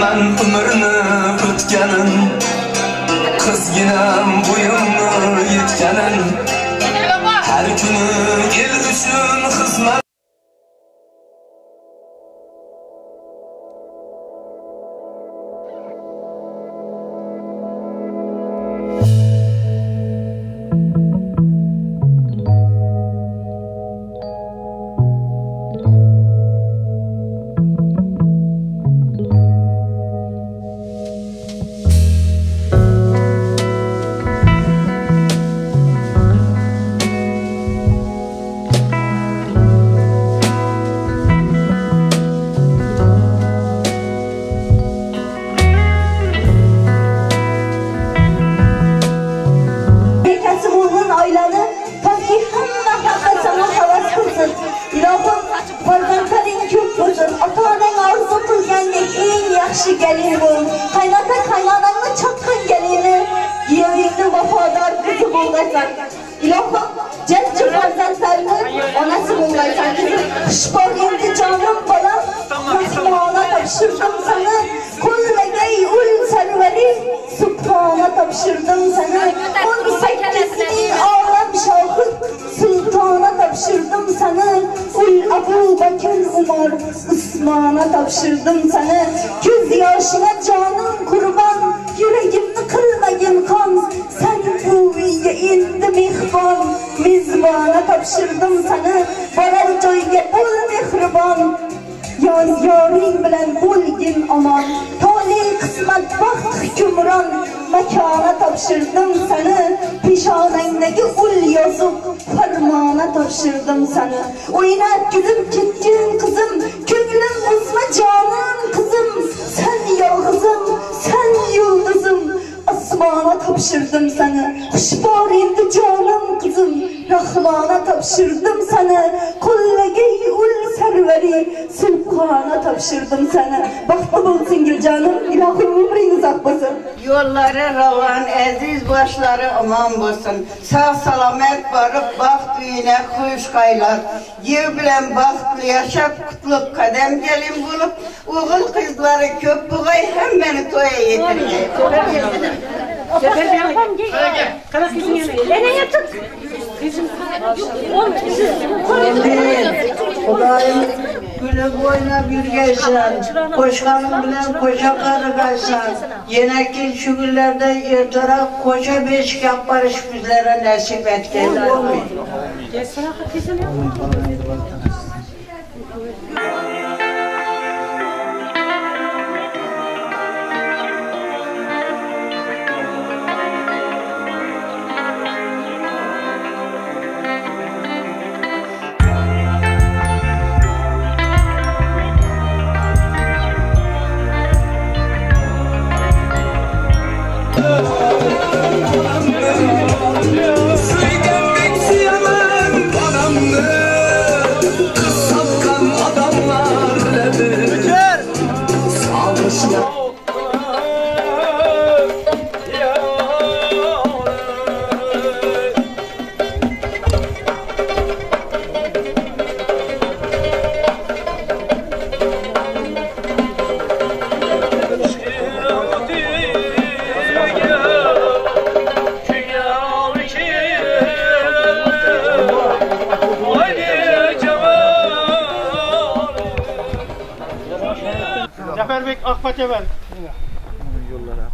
Bilman ömrünü ötkenin, kızginam boyumnu yetkenin. Her günü el üçün hizmet. Gelin bu, kaynata kaynananla çatkan gelini, giyevinde vafadar kızı bulgaysan. İlahım, cezci farzentlerini onası bulgaysan kızım. Şpar indi canım bana, Rahman'a tapşırdım sana. Kul legey ul serveri, Subhan'a tapşırdım sana. 18'li ağlam şahıt, Sultan'a tapşırdım sana. Ul Ebu Bekir Umar, Osman'a tapşırdım sana. Göz yaşına canım kurban, yüreğimni kırmayın kan. Sen buviye indi mihban, mizbana tapşırdım sana. Varar joyga bul mehriban, yaz yaring bilen bulgin aman. Tali kısmet baxt hükümran, mekana tapşırdım sana. Pişanendeki ul yazıp fermana tapşırdım sana. Oynat gülüm kettin kızım, köngülüm bozma canım kızım. Sen yalgızım, sen yıldızım, asmana tapşırdım sana. Huşbar indi canım kızım, Rahman'a tapşırdım sana. Kollegey ul serveri, Sultan'a tapşırdım sana. Bahtı bulsun gül canım, ilahım ömrün uzak olsun. Yolları ravan, aziz başları aman olsun. Sağ salamet varıp baxt düğüne kuş kaylar. Yev bilen baxtlı yaşap kutluk kadem gelin bulup, oğul kızları köp buğay hem beni toya yetirge. Sefer ben yapam gel. Kara kızın yanına. Nereye tut? Kızım Kudayım güle boyuna bir geysen, koşkanım bilen koşa karı gaysan. Yenekin şu günlerde ertara koşa beşik yaparış bizlere nasip et geldi. gel sana kızım yapma. Zafer Bey Akbaş'a ver. Yollara